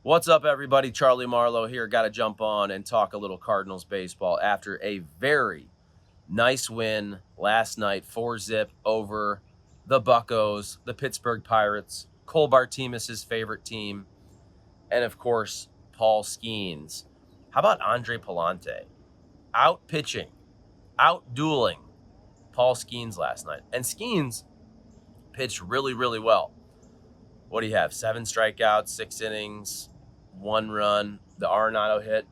What's up, everybody? Charlie Marlow here. Got to jump on and talk a little Cardinals baseball after a very nice win last night, 4-zip over the Buccos, the Pittsburgh Pirates, Cole Bartemus' favorite team, and of course, Paul Skenes. How about Andre Pallante? Out pitching, out dueling Paul Skenes last night. And Skenes pitched really, really well. What do you have? 7 strikeouts, 6 innings, 1 run, the Arenado hit.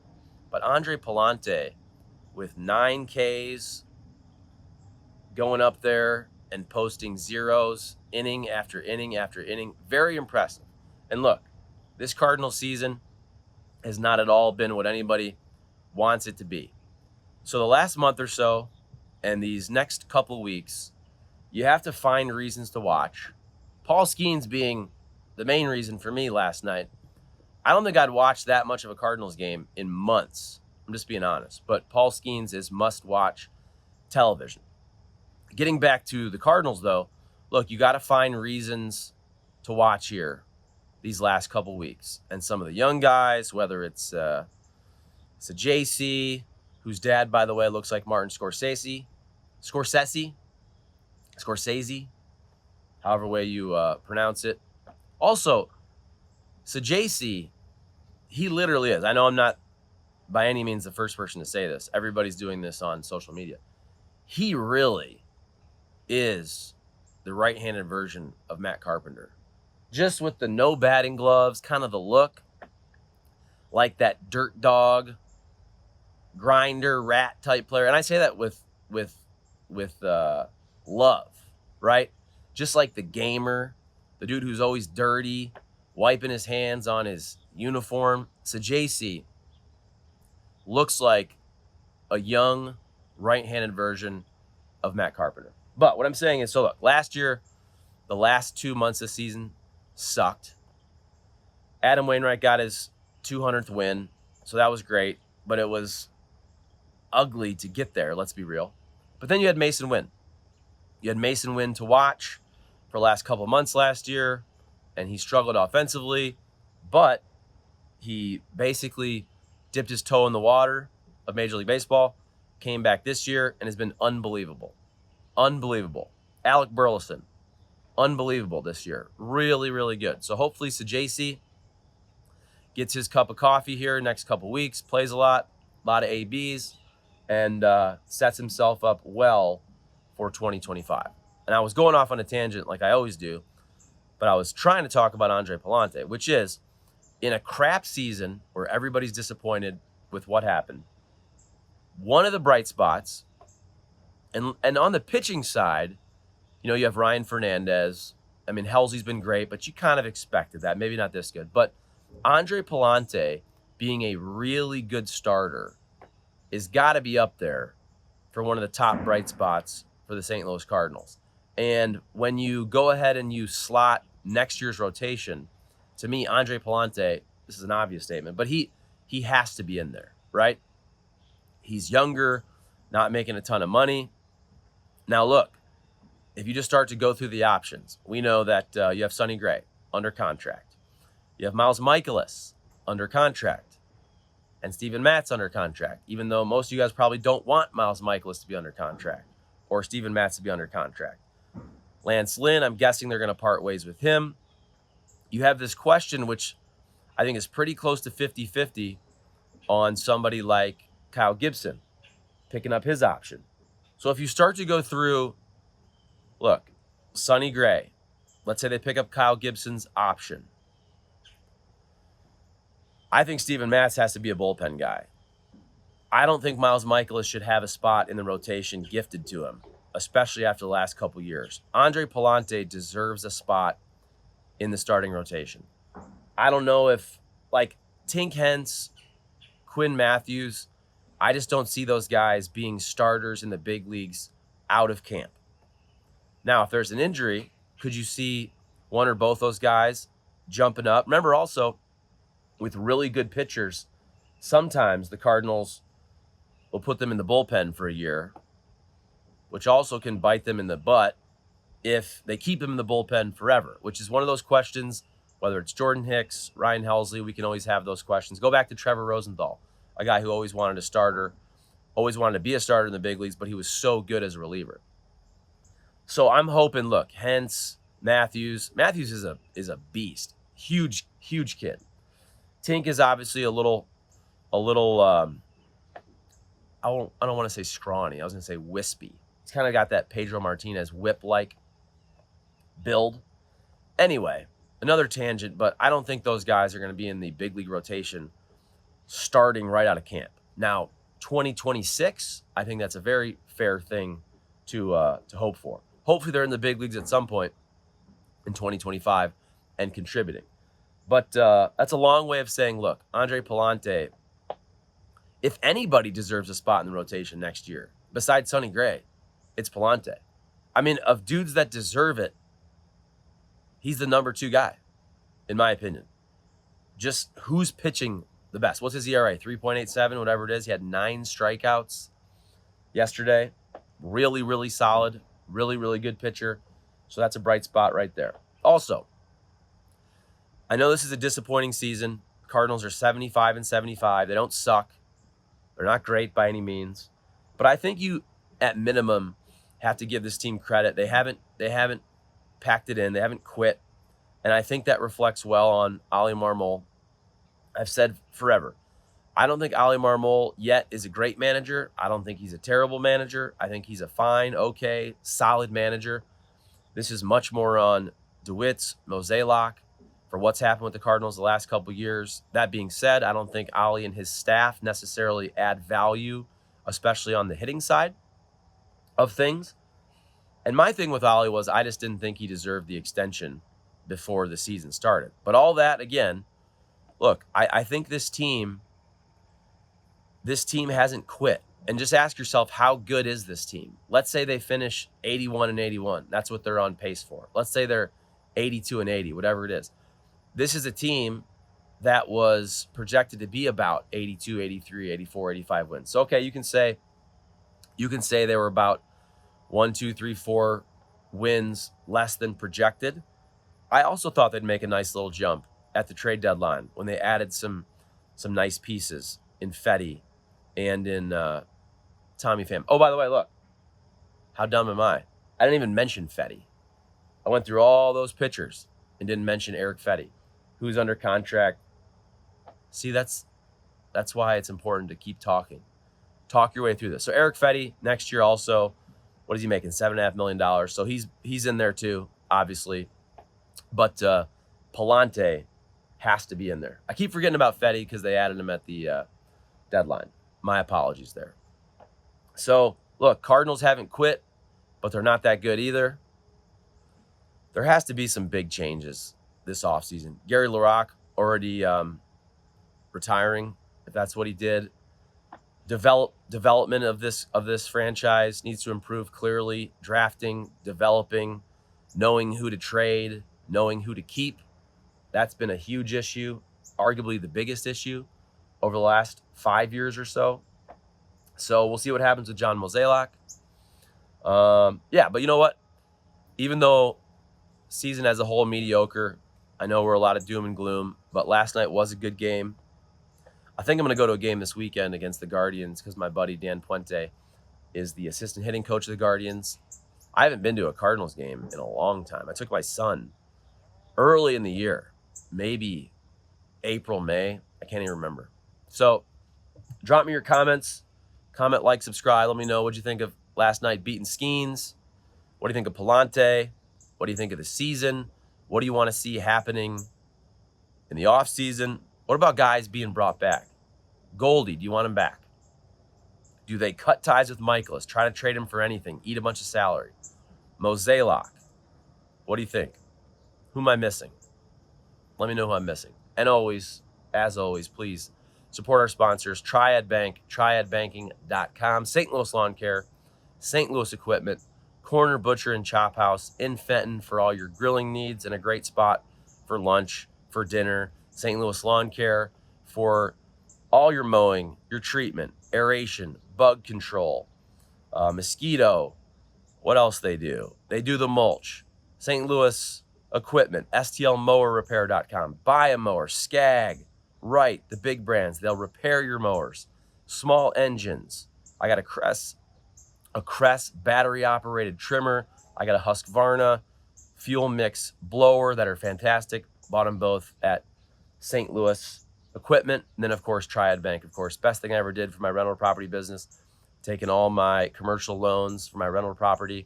But Andre Palante with 9 Ks going up there and posting zeros inning after inning after inning. Very impressive. And look, this Cardinal season has not at all been what anybody wants it to be. So the last month or so and these next couple weeks, you have to find reasons to watch. Paul Skenes being the main reason for me last night. I don't think I'd watched that much of a Cardinals game in months. I'm just being honest. But Paul Skenes is must-watch television. Getting back to the Cardinals, though, look, you got to find reasons to watch here these last couple weeks. And some of the young guys, whether it's a JC, whose dad, by the way, looks like Martin Scorsese, however way you pronounce it. Also, JC, he literally is. I know I'm not by any means the first person to say this. Everybody's doing this on social media. He really is the right-handed version of Matt Carpenter. Just with the no batting gloves, kind of the look, like that dirt dog, grinder, rat type player. And I say that with love, right? Just like the gamer, the dude who's always dirty, wiping his hands on his uniform. So JC looks like a young right-handed version of Matt Carpenter. But what I'm saying is, so look, last year, the last 2 months of the season sucked. Adam Wainwright got his 200th win, so that was great, but it was ugly to get there, let's be real. But then you had Mason Wynn. You had Mason Wynn to watch for the last couple months last year, and he struggled offensively, but he basically dipped his toe in the water of Major League Baseball, came back this year, and has been unbelievable. Unbelievable. Alec Burleson, unbelievable this year. Really, really good. So hopefully JC gets his cup of coffee here next couple weeks, plays a lot of ABs, and sets himself up well for 2025. And I was going off on a tangent like I always do, but I was trying to talk about Andre Palante, which is in a crap season where everybody's disappointed with what happened. One of the bright spots, and on the pitching side, you know, you have Ryan Fernandez. I mean, Halsey's been great, but you kind of expected that. Maybe not this good. But Andre Palante being a really good starter is got to be up there for one of the top bright spots for the St. Louis Cardinals. And when you go ahead and you slot next year's rotation, to me, Andre Pallante, this is an obvious statement, but he has to be in there, right? He's younger, not making a ton of money. Now, look, if you just start to go through the options, we know that you have Sonny Gray under contract. You have Miles Mikolas under contract. And Steven Matz under contract, even though most of you guys probably don't want Miles Mikolas to be under contract or Steven Matz to be under contract. Lance Lynn, I'm guessing they're going to part ways with him. You have this question, which I think is pretty close to 50-50 on somebody like Kyle Gibson, picking up his option. So if you start to go through, look, Sonny Gray, let's say they pick up Kyle Gibson's option. I think Steven Matz has to be a bullpen guy. I don't think Miles Mikolas should have a spot in the rotation gifted to him, especially after the last couple years. Andre Pallante deserves a spot in the starting rotation. I don't know if, like, Tink Hence, Quinn Matthews, I just don't see those guys being starters in the big leagues out of camp. Now, if there's an injury, could you see one or both those guys jumping up? Remember also, with really good pitchers, sometimes the Cardinals will put them in the bullpen for a year, which also can bite them in the butt if they keep him in the bullpen forever, which is one of those questions Whether it's Jordan Hicks, Ryan Helsley, we can always have those questions. Go back to Trevor Rosenthal, a guy who always wanted a starter, always wanted to be a starter in the big leagues, but he was so good as a reliever. So I'm hoping, look, Hence, Matthews is a beast. Huge kid. Tink is obviously a little I don't want to say scrawny. I was going to say wispy. He's kind of got that Pedro Martinez whip-like build. Anyway, another tangent, but I don't think those guys are going to be in the big league rotation starting right out of camp. Now, 2026, I think that's a very fair thing to hope for. Hopefully they're in the big leagues at some point in 2025 and contributing. But that's a long way of saying, look, Andre Pallante, if anybody deserves a spot in the rotation next year, besides Sonny Gray, it's Pallante. I mean, of dudes that deserve it, he's the number 2 guy, in my opinion. Just who's pitching the best? What's his ERA? 3.87, whatever it is. He had 9 strikeouts yesterday. Really, really solid. Really, really good pitcher. So that's a bright spot right there. Also, I know this is a disappointing season. Cardinals are 75-75. They don't suck. They're not great by any means. But I think you, at minimum, have to give this team credit. They haven't packed it in. They haven't quit. And I think that reflects well on Oli Marmol. I've said forever, I don't think Oli Marmol yet is a great manager. I don't think he's a terrible manager. I think he's a fine, okay, solid manager. This is much more on DeWitt's, Mozeliak, for what's happened with the Cardinals the last couple of years. That being said, I don't think Oli and his staff necessarily add value, especially on the hitting side of things. And my thing with Oli was I just didn't think he deserved the extension before the season started. But all that, again, look, I think this team hasn't quit. And just ask yourself, how good is this team? Let's say they finish 81-81. That's what they're on pace for. Let's say they're 82-80, whatever it is. This is a team that was projected to be about 82, 83, 84, 85 wins. So, okay, you can say they were about 1, 2, 3, 4 wins less than projected. I also thought they'd make a nice little jump at the trade deadline when they added some nice pieces in Fetty and in Tommy Pham. Oh, by the way, look, how dumb am I? I didn't even mention Fetty. I went through all those pitchers and didn't mention Eric Fetty, who's under contract. See, that's why it's important to keep talking. Talk your way through this. So Eric Fetty next year also, what is he making? $7.5 million. So he's in there too, obviously. But Palante has to be in there. I keep forgetting about Fetty because they added him at the deadline. My apologies there. So, look, Cardinals haven't quit, but they're not that good either. There has to be some big changes this offseason. Gary LaRocque already retiring, if that's what he did. Development of this franchise needs to improve clearly. Drafting, developing, knowing who to trade, knowing who to keep. That's been a huge issue, arguably the biggest issue over the last 5 years or so. So we'll see what happens with John Mozeliak. But you know what? Even though season as a whole mediocre, I know we're a lot of doom and gloom, but last night was a good game. I think I'm going to go to a game this weekend against the Guardians because my buddy Dan Puente is the assistant hitting coach of the Guardians. I haven't been to a Cardinals game in a long time. I took my son early in the year, maybe April, May. I can't even remember. So drop me your comments. Comment, like, subscribe. Let me know what you think of last night beating Skenes. What do you think of Pallante? What do you think of the season? What do you want to see happening in the offseason? What about guys being brought back? Goldie, do you want him back? Do they cut ties with Michaelis? Try to trade him for anything? Eat a bunch of salary? Mozeliak, what do you think? Who am I missing? Let me know who I'm missing. And always, as always, please support our sponsors, Triad Bank, triadbanking.com, St. Louis Lawn Care, St. Louis Equipment, Corner Butcher and Chop House in Fenton for all your grilling needs and a great spot for lunch, for dinner, St. Louis Lawn Care for all your mowing, your treatment, aeration, bug control, mosquito. What else they do? They do the mulch. St. Louis equipment, stlmowerrepair.com. Buy a mower, Skag, Wright, the big brands. They'll repair your mowers. Small engines. I got a Crest battery-operated trimmer. I got a Husqvarna fuel mix blower that are fantastic. Bought them both at St. Louis Equipment. And then, of course, Triad Bank, of course. Best thing I ever did for my rental property business. Taking all my commercial loans for my rental property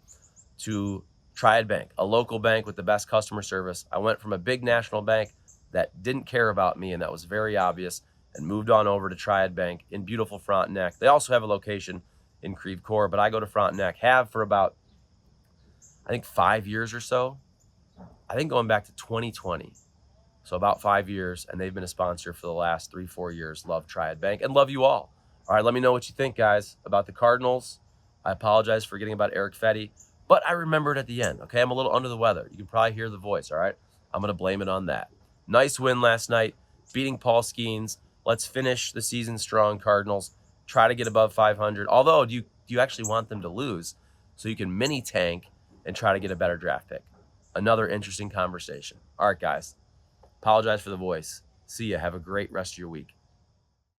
to Triad Bank, a local bank with the best customer service. I went from a big national bank that didn't care about me, and that was very obvious, and moved on over to Triad Bank in beautiful Frontenac. They also have a location in Creve Coeur, but I go to Frontenac, have for about, I think, 5 years or so. I think going back to 2020. So about 5 years, and they've been a sponsor for the last 3-4 years. Love Triad Bank and love you all. All right, let me know what you think, guys, about the Cardinals. I apologize for forgetting about Eric Fetty, but I remembered at the end, okay? I'm a little under the weather. You can probably hear the voice, all right? I'm going to blame it on that. Nice win last night, beating Paul Skenes. Let's finish the season strong, Cardinals. Try to get above 500. Although, do you actually want them to lose so you can mini tank and try to get a better draft pick? Another interesting conversation. All right, guys. Apologize for the voice. See ya. Have a great rest of your week.